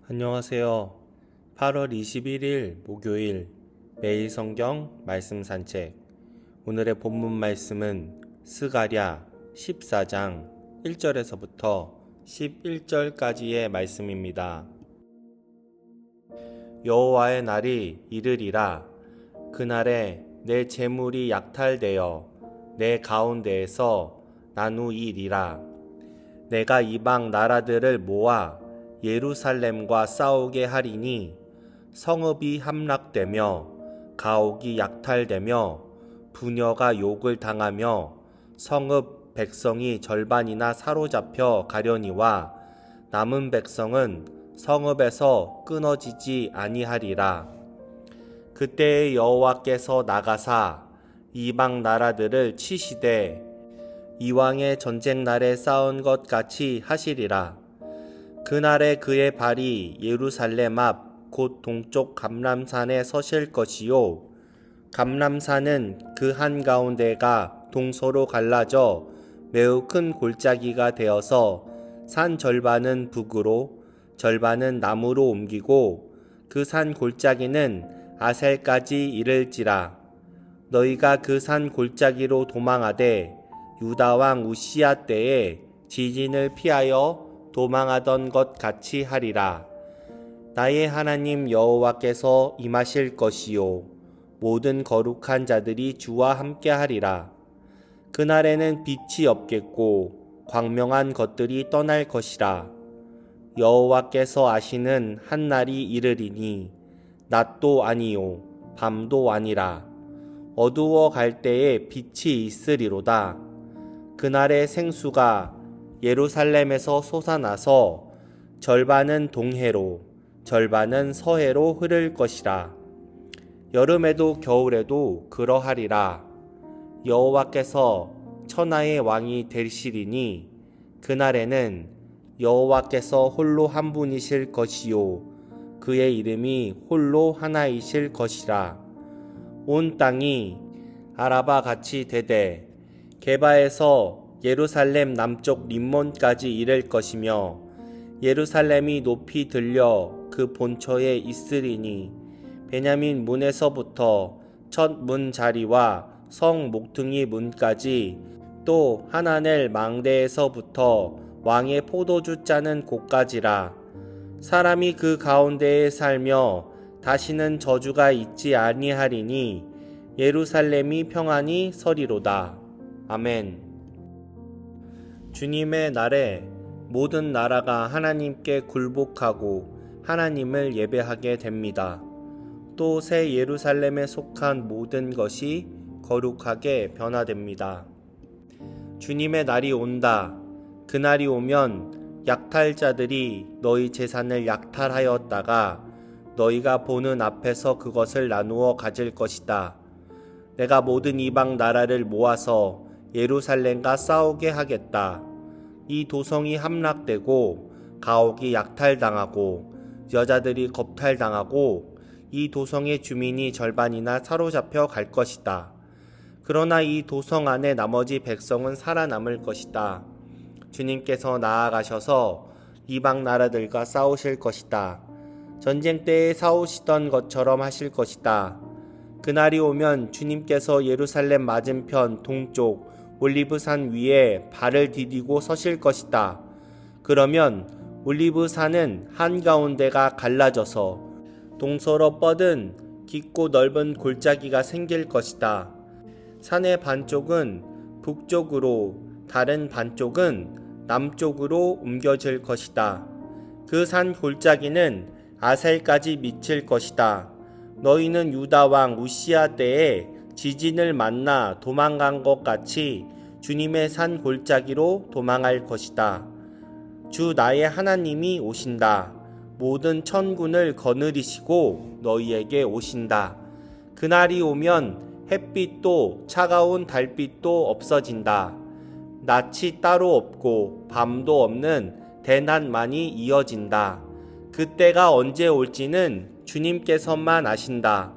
안녕하세요. 8월 21일 목요일 매일 성경 말씀 산책. 오늘의 본문 말씀은 스가랴 14장 1절에서부터 11절까지의 말씀입니다. 여호와의 날이 이르리라. 그날에 내 재물이 약탈되어 내 가운데에서 나누이리라. 내가 이방 나라들을 모아 예루살렘과 싸우게 하리니 성읍이 함락되며 가옥이 약탈되며 부녀가 욕을 당하며 성읍 백성이 절반이나 사로잡혀 가려니와 남은 백성은 성읍에서 끊어지지 아니하리라. 그때에 여호와께서 나가사 이방 나라들을 치시되 이왕의 전쟁 날에 싸운 것 같이 하시리라. 그날에 그의 발이 예루살렘 앞 곧 동쪽 감람산에 서실 것이요 감람산은 그 한가운데가 동서로 갈라져 매우 큰 골짜기가 되어서 산 절반은 북으로 절반은 남으로 옮기고 그 산 골짜기는 아셀까지 이를지라. 너희가 그 산 골짜기로 도망하되 유다 왕 우시야 때에 지진을 피하여 도망하던 것 같이 하리라. 나의 하나님 여호와께서 임하실 것이요 모든 거룩한 자들이 주와 함께 하리라. 그날에는 빛이 없겠고 광명한 것들이 떠날 것이라. 여호와께서 아시는 한 날이 이르리니 낮도 아니요 밤도 아니라. 어두워 갈 때에 빛이 있으리로다. 그날의 생수가 예루살렘에서 솟아나서 절반은 동해로 절반은 서해로 흐를 것이라. 여름에도 겨울에도 그러하리라. 여호와께서 천하의 왕이 되시리니 그날에는 여호와께서 홀로 한 분이실 것이요 그의 이름이 홀로 하나이실 것이라. 온 땅이 아라바 같이 되되 게바에서 예루살렘 남쪽 림몬까지 이를 것이며 예루살렘이 높이 들려 그 본처에 있으리니 베냐민 문에서부터 첫 문 자리와 성 목퉁이 문까지 또 하나넬 망대에서부터 왕의 포도주 짜는 곳까지라. 사람이 그 가운데에 살며 다시는 저주가 있지 아니하리니 예루살렘이 평안히 서리로다. 아멘. 주님의 날에 모든 나라가 하나님께 굴복하고 하나님을 예배하게 됩니다. 또 새 예루살렘에 속한 모든 것이 거룩하게 변화됩니다. 주님의 날이 온다. 그날이 오면 약탈자들이 너희 재산을 약탈하였다가 너희가 보는 앞에서 그것을 나누어 가질 것이다. 내가 모든 이방 나라를 모아서 예루살렘과 싸우게 하겠다. 이 도성이 함락되고 가옥이 약탈당하고 여자들이 겁탈당하고 이 도성의 주민이 절반이나 사로잡혀 갈 것이다. 그러나 이 도성 안에 나머지 백성은 살아남을 것이다. 주님께서 나아가셔서 이방 나라들과 싸우실 것이다. 전쟁 때에 싸우시던 것처럼 하실 것이다. 그날이 오면 주님께서 예루살렘 맞은편 동쪽 올리브산 위에 발을 디디고 서실 것이다. 그러면 올리브산은 한가운데가 갈라져서 동서로 뻗은 깊고 넓은 골짜기가 생길 것이다. 산의 반쪽은 북쪽으로 다른 반쪽은 남쪽으로 옮겨질 것이다. 그 산 골짜기는 아셀까지 미칠 것이다. 너희는 유다 왕 우시야 때에 지진을 만나 도망간 것 같이 주님의 산 골짜기로 도망할 것이다. 주 나의 하나님이 오신다. 모든 천군을 거느리시고 너희에게 오신다. 그날이 오면 햇빛도 차가운 달빛도 없어진다. 낮이 따로 없고 밤도 없는 대낮만이 이어진다. 그때가 언제 올지는 주님께서만 아신다.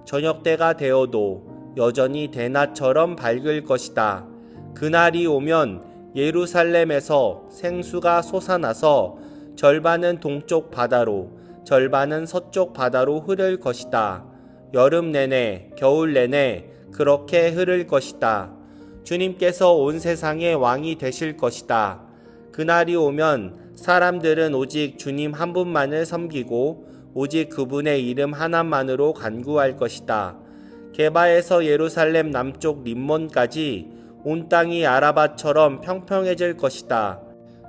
저녁 때가 되어도 여전히 대낮처럼 밝을 것이다. 그날이 오면 예루살렘에서 생수가 솟아나서 절반은 동쪽 바다로, 절반은 서쪽 바다로 흐를 것이다. 여름 내내, 겨울 내내 그렇게 흐를 것이다. 주님께서 온 세상의 왕이 되실 것이다. 그날이 오면 사람들은 오직 주님 한 분만을 섬기고 오직 그분의 이름 하나만으로 간구할 것이다. 게바에서 예루살렘 남쪽 림몬까지 온 땅이 아라바처럼 평평해질 것이다.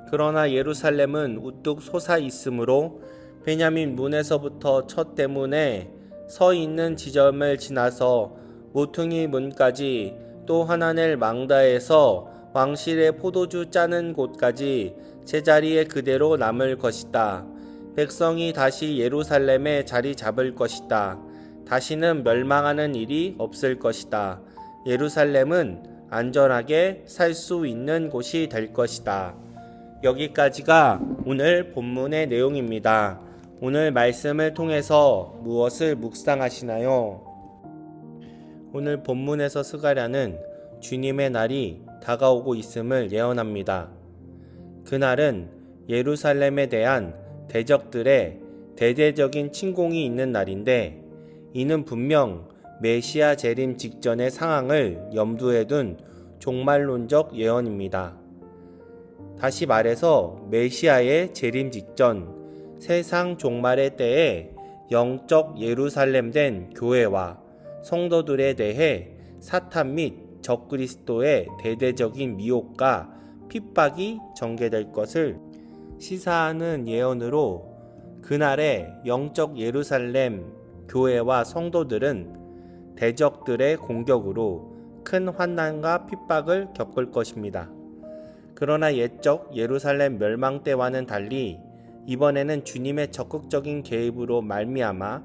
그러나 예루살렘은 우뚝 솟아 있으므로 베냐민 문에서부터 첫 대문에 서 있는 지점을 지나서 모퉁이 문까지 또 하나넬 망다에서 왕실의 포도주 짜는 곳까지 제자리에 그대로 남을 것이다. 백성이 다시 예루살렘에 자리 잡을 것이다. 다시는 멸망하는 일이 없을 것이다. 예루살렘은 안전하게 살 수 있는 곳이 될 것이다. 여기까지가 오늘 본문의 내용입니다. 오늘 말씀을 통해서 무엇을 묵상하시나요? 오늘 본문에서 스가랴는 주님의 날이 다가오고 있음을 예언합니다. 그날은 예루살렘에 대한 대적들의 대대적인 침공이 있는 날인데 이는 분명 메시아 재림 직전의 상황을 염두에 둔 종말론적 예언입니다. 다시 말해서 메시아의 재림 직전 세상 종말의 때에 영적 예루살렘 된 교회와 성도들에 대해 사탄 및 적그리스도의 대대적인 미혹과 핍박이 전개될 것을 시사하는 예언으로 그날의 영적 예루살렘 교회와 성도들은 대적들의 공격으로 큰 환난과 핍박을 겪을 것입니다. 그러나 옛적 예루살렘 멸망 때와는 달리 이번에는 주님의 적극적인 개입으로 말미암아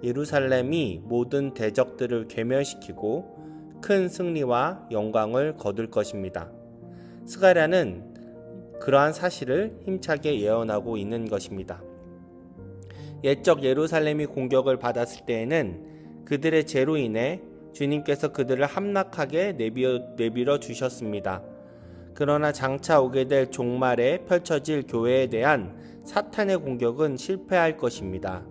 예루살렘이 모든 대적들을 괴멸시키고 큰 승리와 영광을 거둘 것입니다. 스가랴는 그러한 사실을 힘차게 예언하고 있는 것입니다. 옛적 예루살렘이 공격을 받았을 때에는 그들의 죄로 인해 주님께서 그들을 함락하게 내버려 주셨습니다. 그러나 장차 오게 될 종말에 펼쳐질 교회에 대한 사탄의 공격은 실패할 것입니다.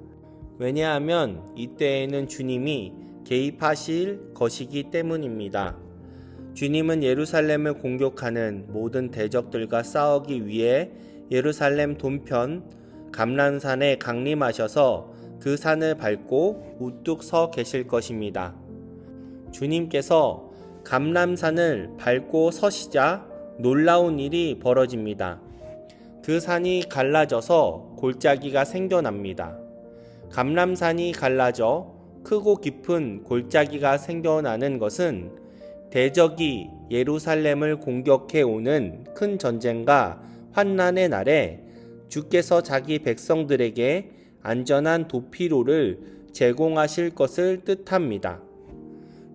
왜냐하면 이때에는 주님이 개입하실 것이기 때문입니다. 주님은 예루살렘을 공격하는 모든 대적들과 싸우기 위해 예루살렘 동편 감람산에 강림하셔서 그 산을 밟고 우뚝 서 계실 것입니다. 주님께서 감람산을 밟고 서시자 놀라운 일이 벌어집니다. 그 산이 갈라져서 골짜기가 생겨납니다. 감람산이 갈라져 크고 깊은 골짜기가 생겨나는 것은 대적이 예루살렘을 공격해 오는 큰 전쟁과 환난의 날에 주께서 자기 백성들에게 안전한 도피로를 제공하실 것을 뜻합니다.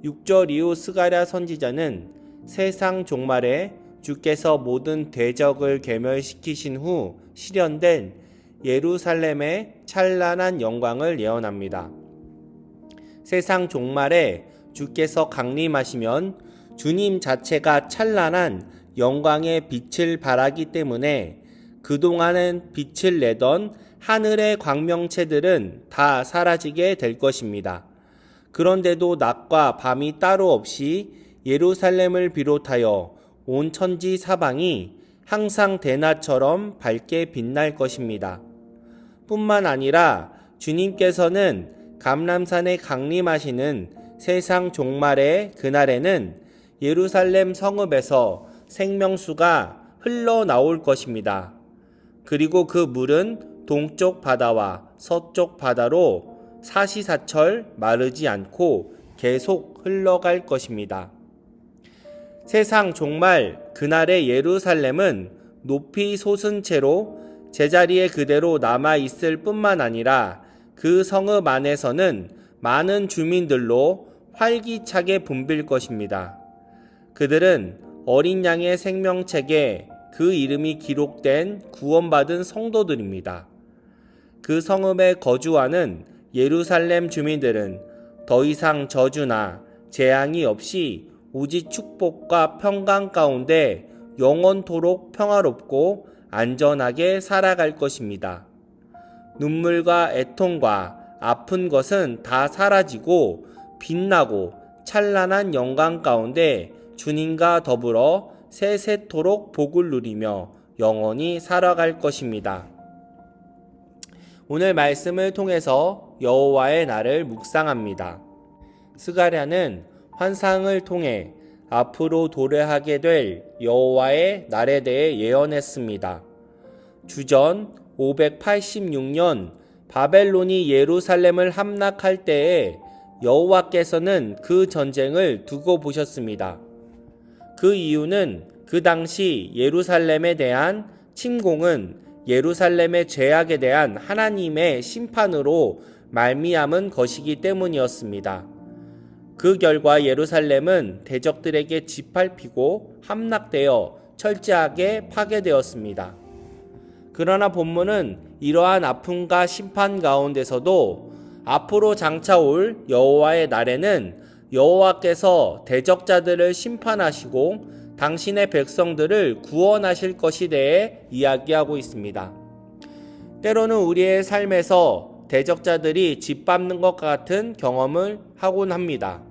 6절 이후 스가랴 선지자는 세상 종말에 주께서 모든 대적을 괴멸시키신 후 실현된 예루살렘의 찬란한 영광을 예언합니다. 세상 종말에 주께서 강림하시면 주님 자체가 찬란한 영광의 빛을 발하기 때문에 그동안은 빛을 내던 하늘의 광명체들은 다 사라지게 될 것입니다. 그런데도 낮과 밤이 따로 없이 예루살렘을 비롯하여 온 천지 사방이 항상 대낮처럼 밝게 빛날 것입니다. 뿐만 아니라 주님께서는 감람산에 강림하시는 세상 종말의 그날에는 예루살렘 성읍에서 생명수가 흘러나올 것입니다. 그리고 그 물은 동쪽 바다와 서쪽 바다로 사시사철 마르지 않고 계속 흘러갈 것입니다. 세상 종말 그날의 예루살렘은 높이 솟은 채로 제자리에 그대로 남아있을 뿐만 아니라 그 성읍 안에서는 많은 주민들로 활기차게 붐빌 것입니다. 그들은 어린 양의 생명책에 그 이름이 기록된 구원받은 성도들입니다. 그 성읍에 거주하는 예루살렘 주민들은 더 이상 저주나 재앙이 없이 오직 축복과 평강 가운데 영원토록 평화롭고 안전하게 살아갈 것입니다. 눈물과 애통과 아픈 것은 다 사라지고 빛나고 찬란한 영광 가운데 주님과 더불어 세세토록 복을 누리며 영원히 살아갈 것입니다. 오늘 말씀을 통해서 여호와의 날을 묵상합니다. 스가랴는 환상을 통해 앞으로 도래하게 될 여호와의 날에 대해 예언했습니다. 주전 586년 바벨론이 예루살렘을 함락할 때에 여호와께서는 그 전쟁을 두고 보셨습니다. 그 이유는 그 당시 예루살렘에 대한 침공은 예루살렘의 죄악에 대한 하나님의 심판으로 말미암은 것이기 때문이었습니다. 그 결과 예루살렘은 대적들에게 짓밟히고 함락되어 철저하게 파괴되었습니다. 그러나 본문은 이러한 아픔과 심판 가운데서도 앞으로 장차 올 여호와의 날에는 여호와께서 대적자들을 심판하시고 당신의 백성들을 구원하실 것에 대해 이야기하고 있습니다. 때로는 우리의 삶에서 대적자들이 짓밟는 것 같은 경험을 하곤 합니다.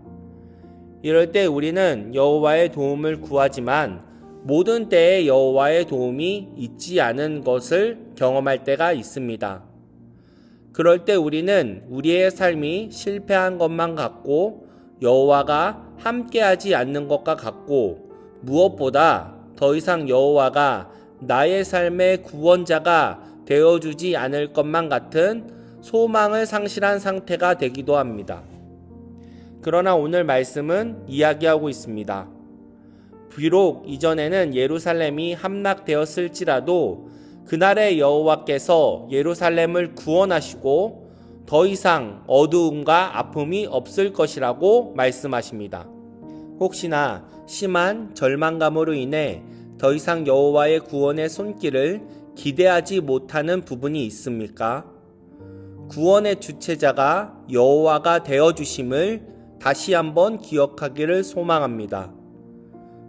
이럴 때 우리는 여호와의 도움을 구하지만 모든 때에 여호와의 도움이 있지 않은 것을 경험할 때가 있습니다. 그럴 때 우리는 우리의 삶이 실패한 것만 같고 여호와가 함께하지 않는 것과 같고 무엇보다 더 이상 여호와가 나의 삶의 구원자가 되어주지 않을 것만 같은 소망을 상실한 상태가 되기도 합니다. 그러나 오늘 말씀은 이야기하고 있습니다. 비록 이전에는 예루살렘이 함락되었을지라도 그날의 여호와께서 예루살렘을 구원하시고 더 이상 어두움과 아픔이 없을 것이라고 말씀하십니다. 혹시나 심한 절망감으로 인해 더 이상 여호와의 구원의 손길을 기대하지 못하는 부분이 있습니까? 구원의 주체자가 여호와가 되어주심을 다시 한번 기억하기를 소망합니다.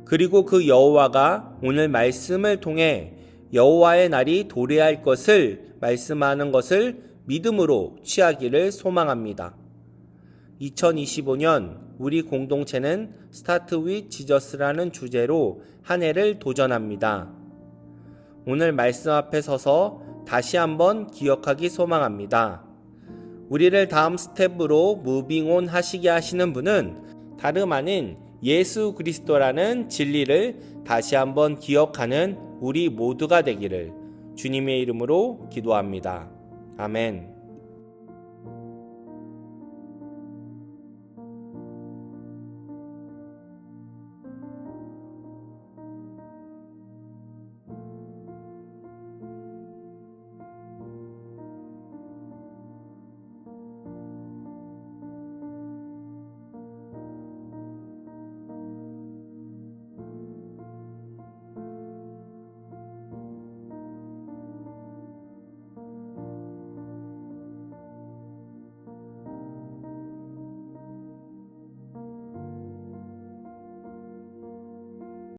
그리고 그 여호와가 오늘 말씀을 통해 여호와의 날이 도래할 것을 말씀하는 것을 믿음으로 취하기를 소망합니다. 2025년 우리 공동체는 스타트 윗 지저스라는 주제로 한 해를 도전합니다. 오늘 말씀 앞에 서서 다시 한번 기억하기 소망합니다. 우리를 다음 스텝으로 무빙온 하시게 하시는 분은 다름 아닌 예수 그리스도라는 진리를 다시 한번 기억하는 우리 모두가 되기를 주님의 이름으로 기도합니다. 아멘.